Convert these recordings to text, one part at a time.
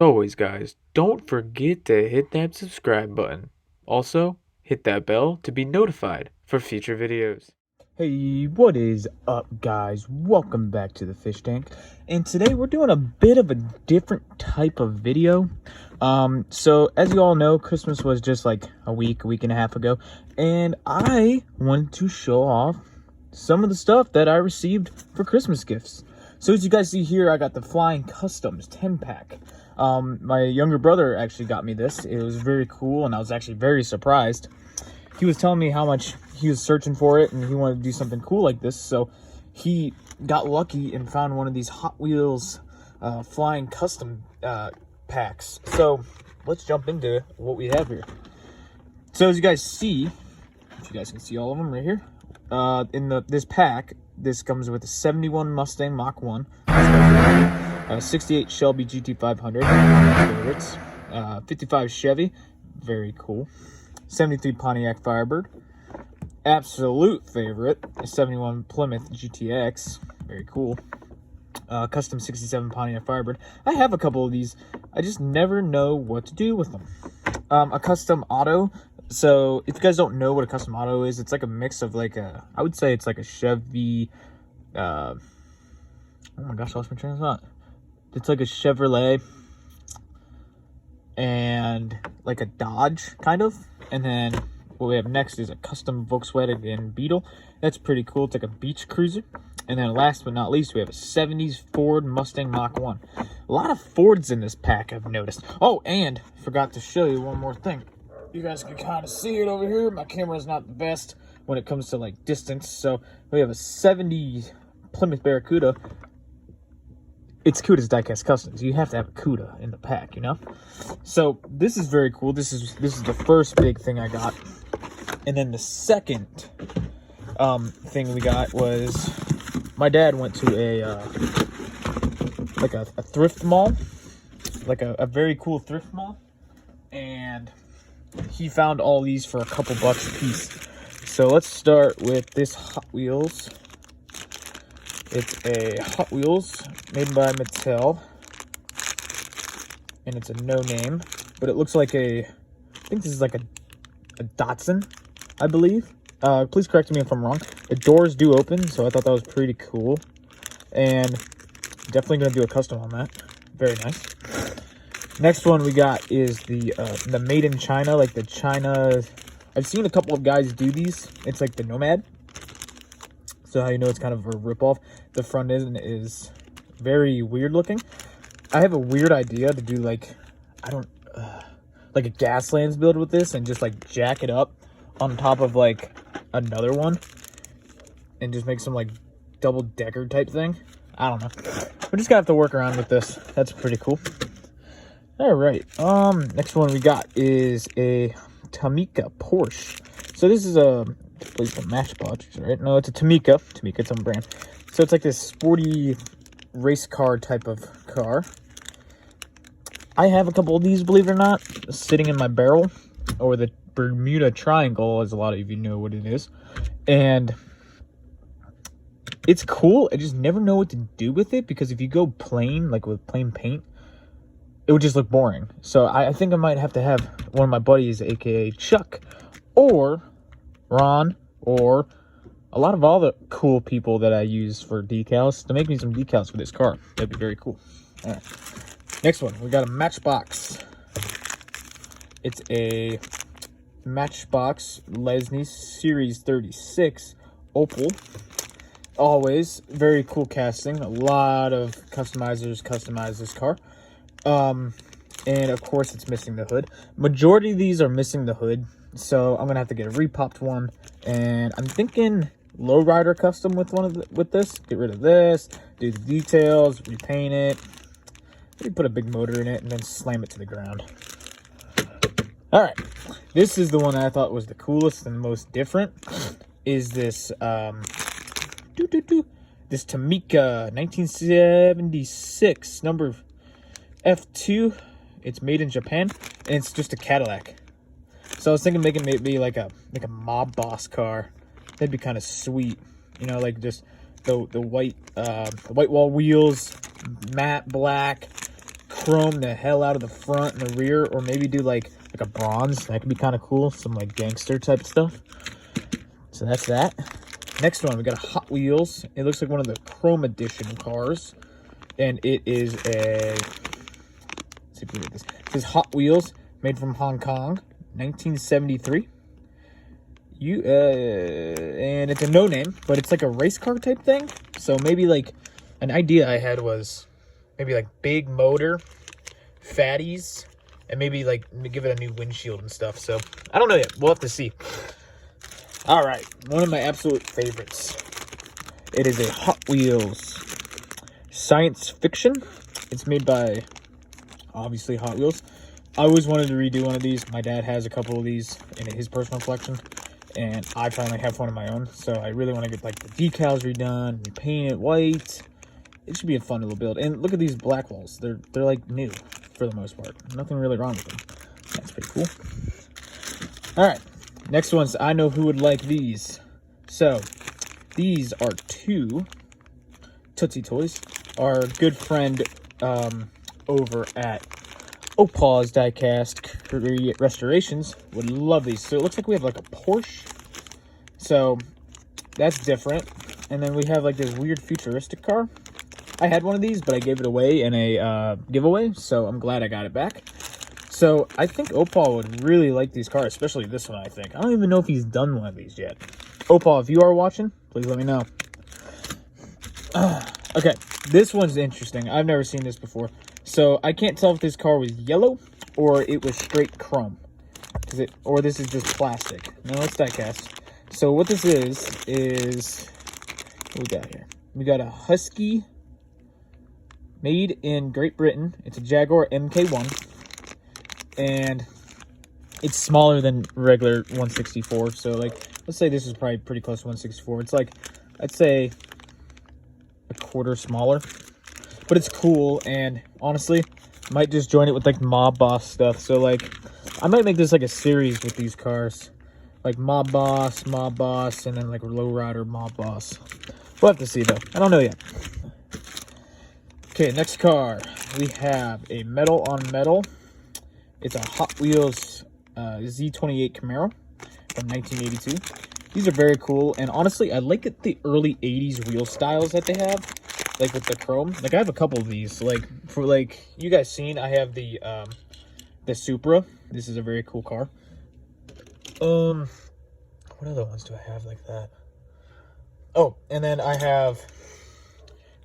Always, guys, don't forget to hit that subscribe button. Also, hit that bell to be notified for future videos. Hey, what is up, guys? Welcome back to the fish tank, and today we're doing a bit of a different type of video. So as you all know, Christmas was just like a week and a half ago, and I wanted to show off some of the stuff that I received for Christmas gifts. So as you guys see here, I got the Flying Customs 10-pack. My younger brother actually got me this. It was very cool, and I was actually very surprised. He was telling me how much he was searching for it, and he wanted to do something cool like this, so he got lucky and found one of these Hot Wheels Flying Custom packs. So let's jump into what we have here. So as you guys see, if you guys can see all of them right here, in this pack, this comes with a 71 Mustang Mach 1, 68 Shelby GT500, favorites, 55 Chevy, very cool, 73 Pontiac Firebird, absolute favorite, a 71 Plymouth GTX, very cool, custom 67 Pontiac Firebird. I have a couple of these, I just never know what to do with them. A custom auto. So if you guys don't know what a custom auto is, it's like a mix of like a, I would say it's like a Chevy, oh my gosh, I lost my train of thought. It's like a Chevrolet and like a Dodge kind of. And then what we have next is a custom Volkswagen Beetle. That's pretty cool. It's like a beach cruiser. And then last but not least, we have a 70s Ford Mustang Mach 1. A lot of Fords in this pack, I've noticed. Oh, and forgot to show you one more thing. You guys can kind of see it over here. My camera is not the best when it comes to like distance. So we have a 70 Plymouth Barracuda. It's Cuda's Diecast Customs. You have to have a Cuda in the pack, you know? So this is very cool. This is the first big thing I got. And then the second thing we got was my dad went to a like a thrift mall, like a very cool thrift mall, and he found all these for a couple bucks a piece. So let's start with this Hot Wheels. It's a Hot Wheels made by Mattel, and it's a no name, but it looks like I think this is like a Datsun, I believe. Please correct me if I'm wrong. The doors do open, so I thought that was pretty cool, and definitely gonna do a custom on that. Very nice. Next one we got is the made in China, like the China. I've seen a couple of guys do these. It's like the Nomad. So how you know it's kind of a ripoff. The front end is very weird looking. I have a weird idea to do like, like a Gaslands build with this and just like jack it up on top of like another one and just make some like double decker type thing. I don't know. We're just gonna have to work around with this. That's pretty cool. All right. Next one we got is a Tamika Porsche. So this is a Matchbox, right? No, it's a Tamika. It's on brand. So it's like this sporty race car type of car. I have a couple of these, believe it or not, sitting in my barrel, or the Bermuda Triangle, as a lot of you know what it is. And it's cool. I just never know what to do with it, because if you go plain, like with plain paint, it would just look boring. So I think I might have to have one of my buddies, aka Chuck, or Ron, or a lot of all the cool people that I use for decals to make me some decals for this car. That'd be very cool. All right. Next one, we got a Matchbox. It's a Matchbox Lesney Series 36 Opal. Always very cool casting. A lot of customizers customize this car. And of course it's missing the hood. Majority of these are missing the hood, so I'm gonna have to get a repopped one. And I'm thinking lowrider custom with this. Get rid of this, do the details, repaint it, maybe put a big motor in it, and then slam it to the ground. All right, this is the one that I thought was the coolest and the most different. Is this this Tamika 1976 number F2. It's made in Japan, and it's just a Cadillac. So I was thinking making maybe like a mob boss car. That'd be kind of sweet, you know, like just the white wall wheels, matte black, chrome the hell out of the front and the rear, or maybe do like a bronze. That could be kind of cool. Some like gangster type stuff. So that's that. Next one, we got a Hot Wheels. It looks like one of the Chrome Edition cars. And it is a... Let's see if we get this. It says Hot Wheels, made from Hong Kong, 1973. And it's a no name, but it's like a race car type thing. So maybe like an idea I had was maybe like big motor, fatties, and maybe like give it a new windshield and stuff. So I don't know yet. We'll have to see. All right, one of my absolute favorites. It is a Hot Wheels science fiction. It's made by, obviously, Hot Wheels. I always wanted to redo one of these. My dad has a couple of these in his personal collection, and I finally have one of my own. So I really want to get like the decals redone, repaint it white. It should be a fun little build. And look at these black walls. They're like new for the most part. Nothing really wrong with them. That's pretty cool. All right. Next ones, I know who would like these. So, these are two Tootsie Toys. Our good friend over at Opal's Diecast Restorations would love these. So, it looks like we have like a Porsche. So, that's different. And then we have like this weird futuristic car. I had one of these, but I gave it away in a giveaway. So, I'm glad I got it back. So, I think Opal would really like these cars, especially this one, I think. I don't even know if he's done one of these yet. Opal, if you are watching, please let me know. Okay, this one's interesting. I've never seen this before. So, I can't tell if this car was yellow or it was straight chrome. Or this is just plastic. No, it's diecast. So, what this is what we got here? We got a Husky made in Great Britain. It's a Jaguar Mk1. And it's smaller than regular 164. So, like, let's say this is probably pretty close to 164. It's like, I'd say a quarter smaller. But it's cool, and honestly, might just join it with, like, Mob Boss stuff. So, like, I might make this, like, a series with these cars. Like, Mob Boss, and then, like, Lowrider, Mob Boss. We'll have to see, though. I don't know yet. Okay, next car. We have a metal on metal. It's a Hot Wheels Z28 Camaro from 1982. These are very cool, and honestly, I like the early 80s wheel styles that they have, like with the chrome. Like, I have a couple of these. Like, for, like, you guys seen, I have the Supra. This is a very cool car. What other ones do I have like that? Oh, and then I have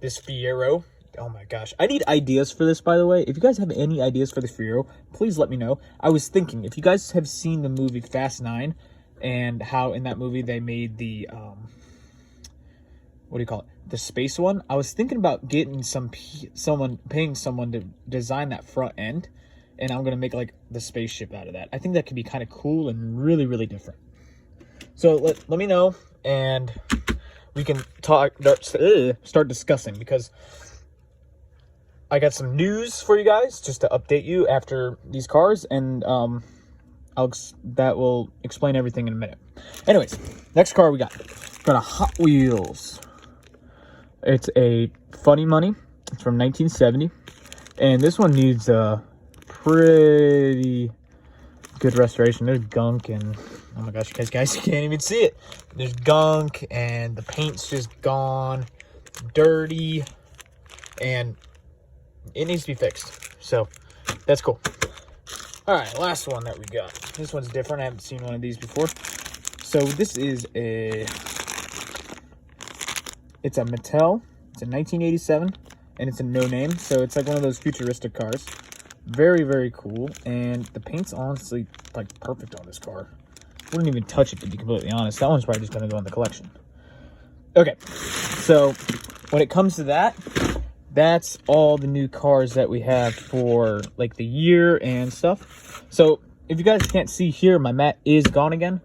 this Fiero. Oh my gosh. I need ideas for this, by the way. If you guys have any ideas for the Fiero, please let me know. I was thinking, if you guys have seen the movie Fast 9, and how in that movie they made the, what do you call it? The space one. I was thinking about getting paying someone to design that front end, and I'm going to make like the spaceship out of that. I think that could be kind of cool and really, really different. So let me know, and we can start discussing, because I got some news for you guys just to update you after these cars, and that will explain everything in a minute. Anyways, next car we got a Hot Wheels. It's a Funny Money. It's from 1970, and this one needs a pretty good restoration. There's gunk, and oh my gosh, you guys can't even see it. There's gunk, and the paint's just gone, dirty, and it needs to be fixed. So that's cool. All right, last one that we got. This one's different. I haven't seen one of these before. So this is it's a Mattel. It's a 1987, and it's a no name. So it's like one of those futuristic cars. Very, very cool. And the paint's honestly like perfect on this car. Wouldn't even touch it, to be completely honest. That one's probably just gonna go in the collection. Okay, so when it comes to that, that's all the new cars that we have for like the year and stuff. So if you guys can't see here, my mat is gone again.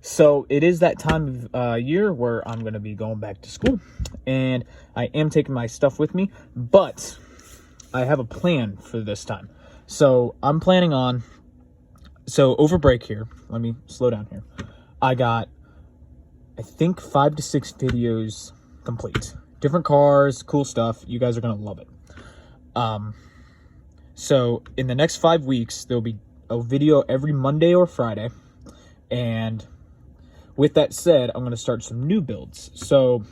So it is that time of year where I'm going to be going back to school, and I am taking my stuff with me, but I have a plan for this time. So I'm planning on, over break here, let me slow down here. I got, I think 5 to 6 videos complete. Different cars, cool stuff. You guys are going to love it. So in the next 5 weeks, there'll be a video every Monday or Friday. And with that said, I'm going to start some new builds. So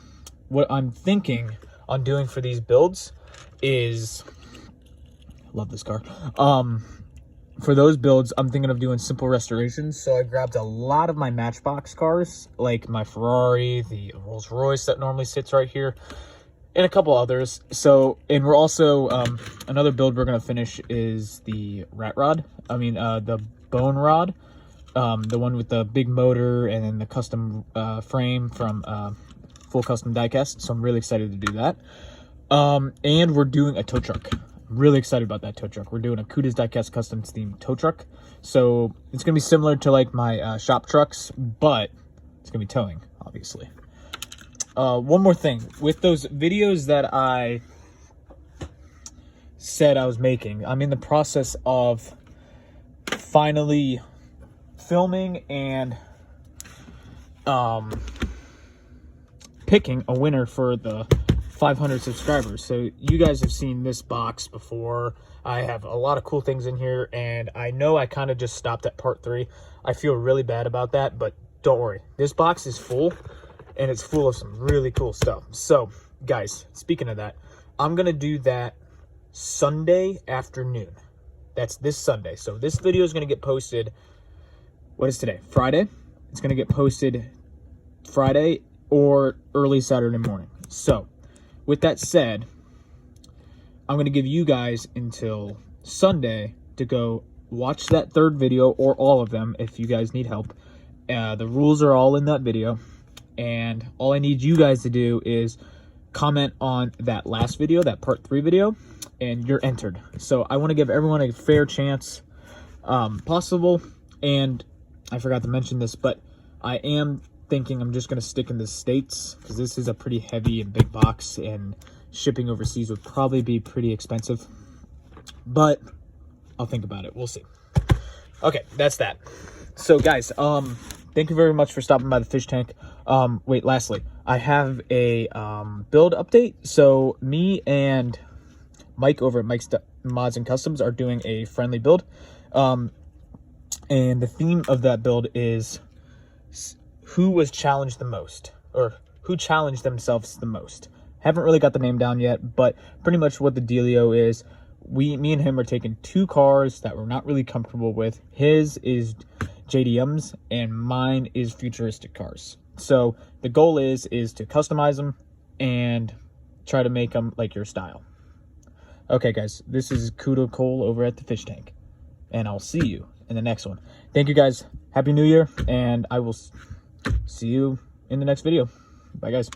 what I'm thinking on doing for these builds is, love this car. For those builds, I'm thinking of doing simple restorations. So I grabbed a lot of my Matchbox cars, like my Ferrari, the Rolls Royce that normally sits right here, and a couple others. So, and we're also, another build we're going to finish is the the bone rod. The one with the big motor and then the custom frame from Full Custom Diecast. So I'm really excited to do that. And we're doing a tow truck. I'm really excited about that tow truck. We're doing a Cuda's Diecast custom themed tow truck. So it's going to be similar to like my shop trucks, but it's going to be towing, obviously. One more thing. With those videos that I said I was making, I'm in the process of finally filming and picking a winner for the 500 subscribers. So you guys have seen this box before. I have a lot of cool things in here, and I know I kind of just stopped at part 3. I feel really bad about that, but don't worry. This box is full, and it's full of some really cool stuff. So guys, speaking of that, I'm gonna do that Sunday afternoon. That's this Sunday. So this video is gonna get posted, what is today? Friday. It's gonna get posted Friday or early Saturday morning. So with that said, I'm going to give you guys until Sunday to go watch that third video, or all of them if you guys need help. The rules are all in that video, and all I need you guys to do is comment on that last video, that part 3 video, and you're entered. So I want to give everyone a fair chance possible. And I forgot to mention this, but I am thinking I'm just going to stick in the States, because this is a pretty heavy and big box, and shipping overseas would probably be pretty expensive, but I'll think about it. We'll see. Okay, that's that. So guys, thank you very much for stopping by the fish tank. Wait, lastly, I have a build update. So me and Mike over at Mike's Mods and Customs are doing a friendly build, and the theme of that build is who was challenged the most, or who challenged themselves the most. Haven't really got the name down yet, but pretty much what the dealio is, me and him are taking 2 cars that we're not really comfortable with. His is JDMs and mine is futuristic cars. So the goal is to customize them and try to make them like your style. Okay guys, this is Cuda Cole over at the fish tank, and I'll see you in the next one. Thank you guys. Happy New Year, and I will see you in the next video. Bye guys.